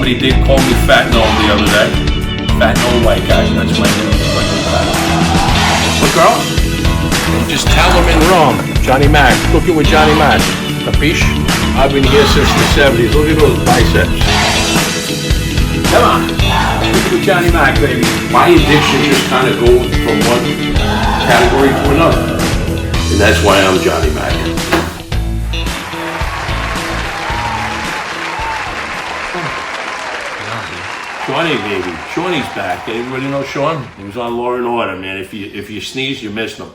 somebody did call me Fat Noel the other day. Fat Noel white guy, that's my name. But girls, just tell them in Rome, Johnny Mac, cook it with Johnny Mac. Capiche? I've been here since the 70s. Look at those biceps. Come on, cook it with Johnny Mac, baby. My addiction just kind of goes from one category to another. And that's why I'm Johnny Mac. Shawnee, baby. Shawnee's back. Everybody know Sean? He was on Law and Order, man. If you sneeze, you missed him.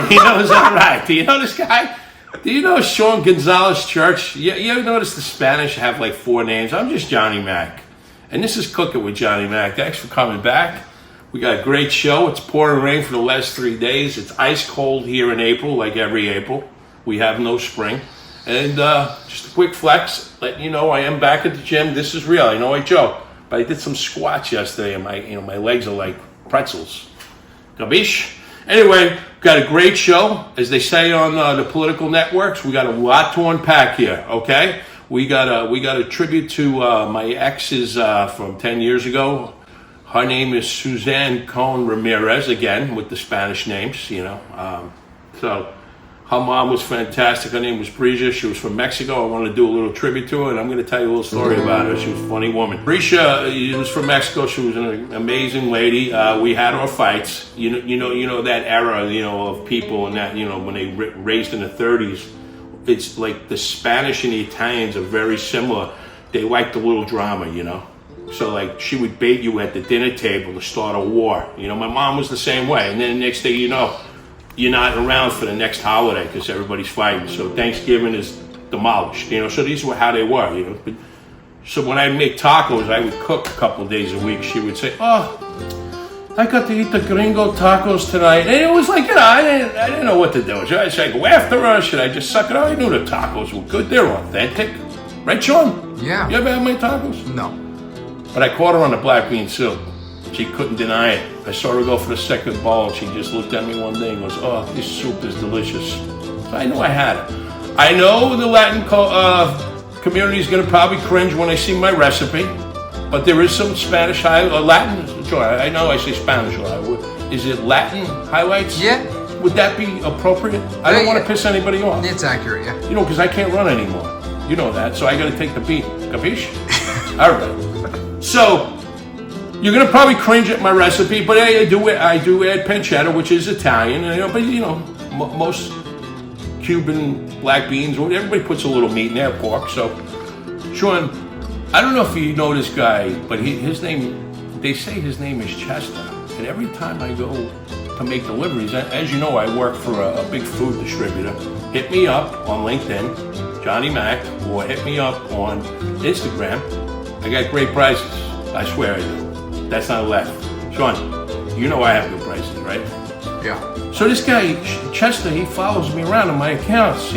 He knows that right. Do you know this guy? Do you know Sean Gonzalez Church? You ever notice the Spanish have like 4 names? I'm just Johnny Mac. And this is Cook It with Johnny Mac. Thanks for coming back. We got a great show. It's pouring rain for the last 3 days. It's ice cold here in April, like every April. We have no spring. And just a quick flex, letting you know I am back at the gym. This is real. I know I joke. But I did some squats yesterday, and my legs are like pretzels. Gabish? Anyway, got a great show, as they say on the political networks. We got a lot to unpack here. Okay, we got a tribute to my ex's from 10 years ago. Her name is Suzanne Cohn Ramirez, again with the Spanish names. You know, so. Her mom was fantastic. Her name was Bricia. She was from Mexico. I wanted to do a little tribute to her, and I'm going to tell you a little story about her. She was a funny woman. Bricia was from Mexico. She was an amazing lady. We had our fights. You know that era, of people and that, when they raised in the 30s. It's like the Spanish and the Italians are very similar. They like the little drama, So like she would bait you at the dinner table to start a war. My mom was the same way. And then the next day, you're not around for the next holiday because everybody's fighting. So Thanksgiving is demolished, So these were how they were, So when I'd make tacos, I would cook a couple of days a week. She would say, "Oh, I got to eat the gringo tacos tonight." And it was like, I didn't know what to do. Should I go after her? Should I just suck it out? I knew the tacos were good. They're authentic. Right, Sean? Yeah. You ever had my tacos? No. But I caught her on the black bean soup. She couldn't deny it. I saw her go for the second bowl. She just looked at me one day and goes, "Oh, this soup is delicious." So I knew I had it. I know the Latin community is going to probably cringe when they see my recipe, but there is some Spanish Latin. Sure, I know I say Spanish. Is it Latin highlights? Yeah. Would that be appropriate? I don't want to piss anybody off. It's accurate, yeah. Because I can't run anymore. You know that, so I got to take the beat. Capiche? All right. So. You're gonna probably cringe at my recipe, but I do add pancetta, which is Italian. But most Cuban black beans, everybody puts a little meat in their pork. So, Sean, I don't know if you know this guy, but his name, they say his name is Chester. And every time I go to make deliveries, as you know, I work for a big food distributor. Hit me up on LinkedIn, Johnny Mac, or hit me up on Instagram. I got great prices. I swear I do. That's not a laugh. Sean, you know I have good prices, right? Yeah. So this guy, Chester, he follows me around on my accounts.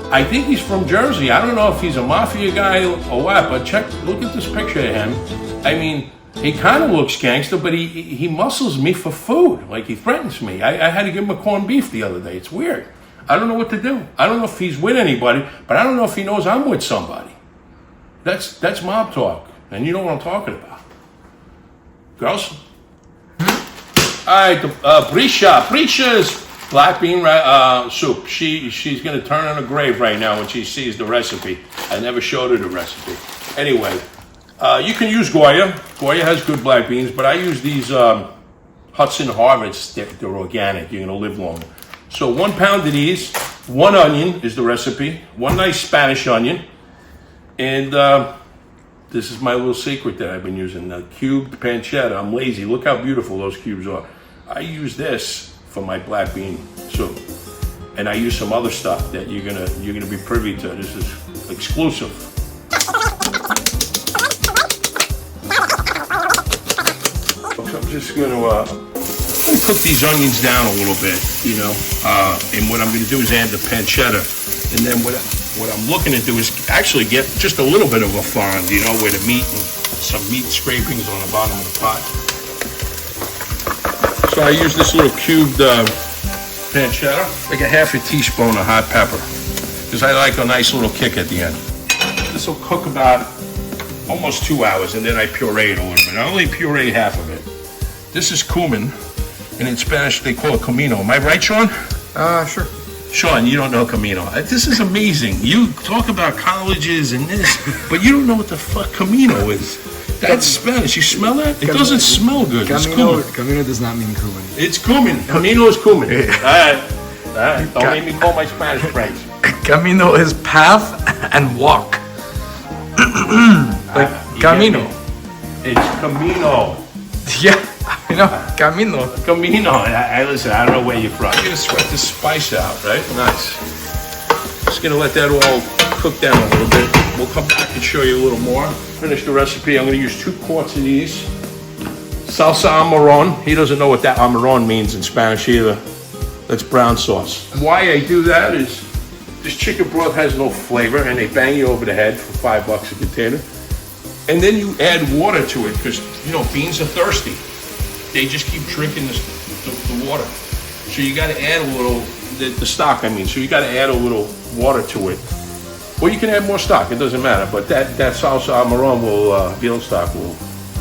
I think he's from Jersey. I don't know if he's a mafia guy or what, but look at this picture of him. I mean, he kind of looks gangster, but he muscles me for food. Like he threatens me. I had to give him a corned beef the other day. It's weird. I don't know what to do. I don't know if he's with anybody, but I don't know if he knows I'm with somebody. That's mob talk, and you know what I'm talking about. Girls? All right, Bricia's black bean soup. She's going to turn on a grave right now when she sees the recipe. I never showed her the recipe. Anyway, you can use Goya. Goya has good black beans, but I use these Hudson Harvest. They're organic. You're going to live longer. So 1 pound of these, 1 onion is the recipe, 1 nice Spanish onion, and this is my little secret that I've been using, the Cubed Pancetta. I'm lazy. Look how beautiful those cubes are. I use this for my black bean soup, and I use some other stuff that you're gonna be privy to. This is exclusive. So I'm just gonna cook these onions down a little bit, and what I'm gonna do is add the pancetta, and then what I'm looking to do is actually get just a little bit of a fond, where the meat and some meat scrapings on the bottom of the pot. So I use this little cubed pancetta, like a half a teaspoon of hot pepper, because I like a nice little kick at the end. This will cook about a almost 2 hours, and then I puree it a little bit. I only puree half of it. This is cumin, and in Spanish they call it comino. Am I right, Sean? Sure. Sean, you don't know Camino. This is amazing. You talk about colleges and this, but you don't know what the fuck Camino is. That's Spanish. You smell that? It doesn't smell good. Camino, Camino does not mean cumin. It's cumin. Camino is cumin. All right. Don't make me call my Spanish friends. Camino is path and walk. Like camino. It's Camino. Yeah, I know. Camino. Camino. Listen, I don't know where you're from. You're gonna sweat the spice out, right? Nice. Just gonna let that all cook down a little bit. We'll come back and show you a little more. Finish the recipe. I'm gonna use 2 quarts of these. Salsa amaron. He doesn't know what that amaron means in Spanish either. That's brown sauce. Why I do that is this chicken broth has no flavor, and they bang you over the head for $5 a container. And then you add water to it because, you know, beans are thirsty. They just keep drinking the water. So you got to add a little, the stock, I mean. So you got to add a little water to it. Or you can add more stock, it doesn't matter. But that salsa amaron veal stock will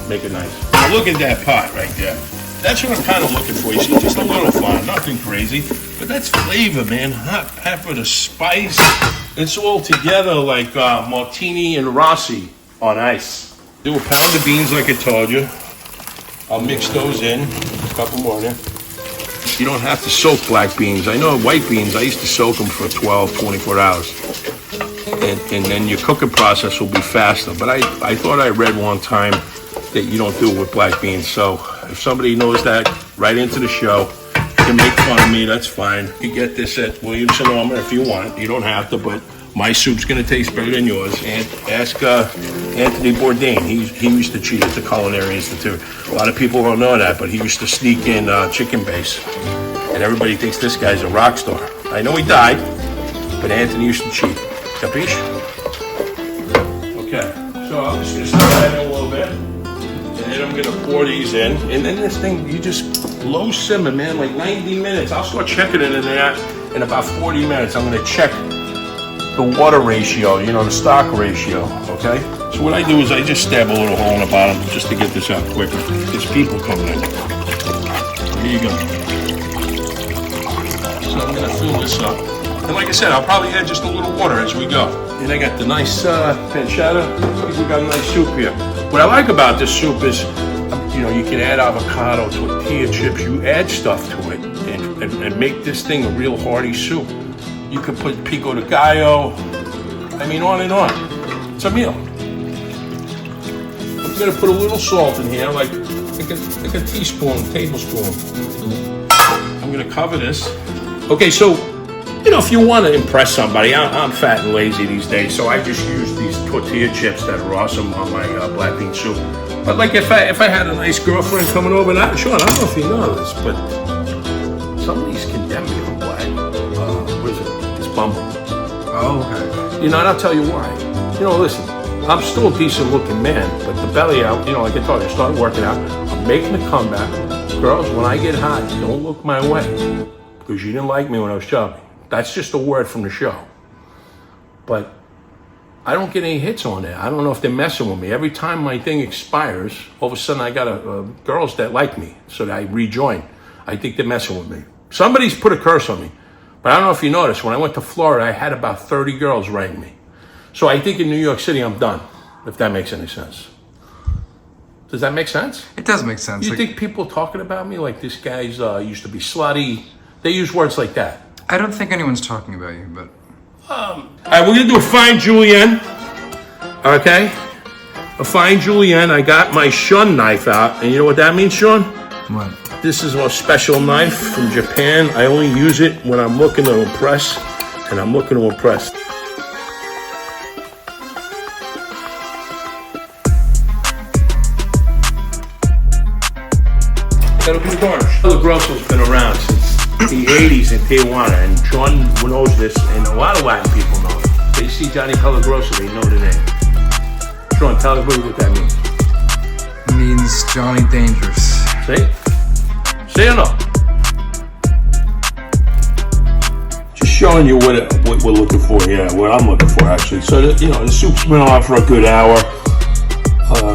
make it nice. Now look at that pot right there. That's what I'm kind of looking for. You see, just a little fun, nothing crazy. But that's flavor, man. Hot pepper, the spice. It's all together like martini and Rossi on ice. Do a pound of beans like I told you. I'll mix those in. A couple more there. You don't have to soak black beans. I know white beans, I used to soak them for 12, 24 hours. And then your cooking process will be faster. But I thought I read one time that you don't do it with black beans. So if somebody knows that, write into the show. You can make fun of me, that's fine. You get this at Williams-Sonoma if you want. You don't have to, but my soup's gonna taste better than yours. And ask Anthony Bourdain. He used to cheat at the Culinary Institute. A lot of people don't know that, but he used to sneak in chicken base. And everybody thinks this guy's a rock star. I know he died, but Anthony used to cheat. Capiche? Okay, so I'm just gonna stir that in a little bit. And then I'm gonna pour these in. And then this thing, you just low simmer, man, like 90 minutes. I'll start checking it in there in about 40 minutes. I'm gonna check the water ratio, you know, the stock ratio, okay? So what I do is I just stab a little hole in the bottom just to get this out quicker. There's people coming in. There you go. So I'm gonna fill this up. And like I said, I'll probably add just a little water as we go. And I got the nice pancetta. We got a nice soup here. What I like about this soup is, you know, you can add avocado, tortilla chips. You add stuff to it and make this thing a real hearty soup. You could put pico de gallo. I mean, on and on. It's a meal. I'm gonna put a little salt in here, like a teaspoon, tablespoon. I'm gonna cover this. Okay, so, you know, if you want to impress somebody, I'm fat and lazy these days, so I just use these tortilla chips that are awesome on my black bean soup. But like if I had a nice girlfriend coming over, Sean, I don't know if you know this, but some of these condemn me for black. What is it? It's Bumble. Oh, okay. You know, and I'll tell you why. You know, listen, I'm still a decent looking man, but the belly out, you know, like I told you, I started working out. I'm making a comeback. Girls, when I get hot, don't look my way because you didn't like me when I was chubby. That's just a word from the show. But I don't get any hits on there. I don't know if they're messing with me. Every time my thing expires, all of a sudden I got girls that like me, so that I rejoin. I think they're messing with me. Somebody's put a curse on me. But I don't know if you noticed, when I went to Florida, I had about 30 girls writing me. So I think in New York City, I'm done, if that makes any sense. Does that make sense? It does make sense. You think people talking about me like this guy's used to be slutty? They use words like that. I don't think anyone's talking about you, but... All right, we're gonna do a fine julienne. Okay? A fine julienne. I got my shun knife out, and you know what that means, Sean? What? This is a special knife from Japan. I only use it when I'm looking to impress, and I'm looking to impress. That'll be the garnish. Grosso's been around since the 80s in Tijuana, and Sean knows this, and a lot of Latin people know it. They see Johnny Pelagrosso, they know the name. Sean, tell everybody what that means. It means Johnny Dangerous. See? See or no? Just showing you what we're looking for here, what I'm looking for actually. So, you know, the soup's been on for a good hour.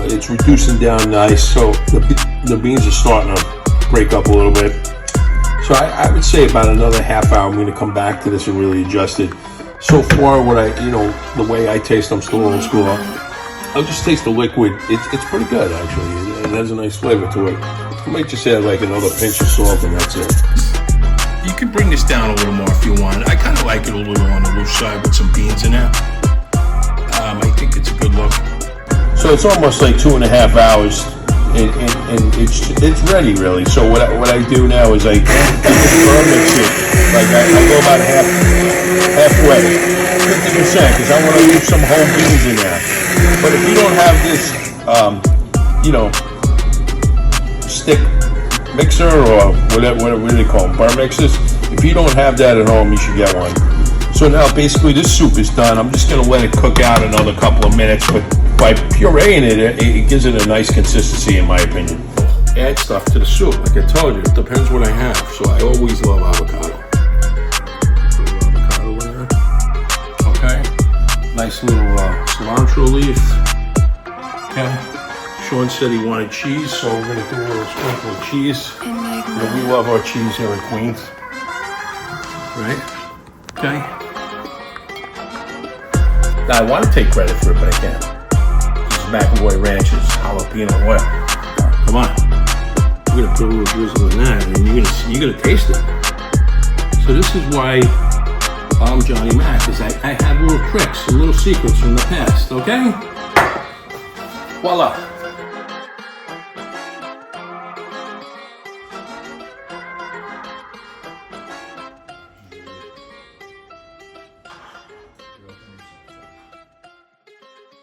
It's reducing down nice, so the beans are starting to break up a little bit. So I would say about another half hour, I'm going to come back to this and really adjust it. So far, the way I taste, I'm still old school. I'll just taste the liquid. It's pretty good, actually. It has a nice flavor to it. I might just add like another pinch of salt and that's it. You could bring this down a little more if you want. I kind of like it a little on the loose side with some beans in there. I think it's a good look. So it's almost like 2.5 hours, and it's ready really. So what I do now is I mix it. Like I go about halfway, 50%, because I want to leave some whole beans in there. But if you don't have this, stick mixer or whatever they call them, bar mixers, if you don't have that at home, you should get one. So now basically this soup is done. I'm just going to let it cook out another couple of minutes, but by pureeing it gives it a nice consistency in my opinion. Add stuff to the soup, like I told you, it depends what I have. So I always love avocado. Avocado in there. Okay. Nice little cilantro leaf. Okay. Sean said he wanted cheese, so we're going to do a little sprinkle of cheese. We love our cheese here in Queens. Right? Okay. Now, I want to take credit for it, but I can't. This is McAvoy Ranch's jalapeno oil. Come on. We're going to put a little drizzle in that, and you're gonna taste it. So this is why I'm Johnny Mac, is I have little tricks and little secrets from the past, okay? Voila.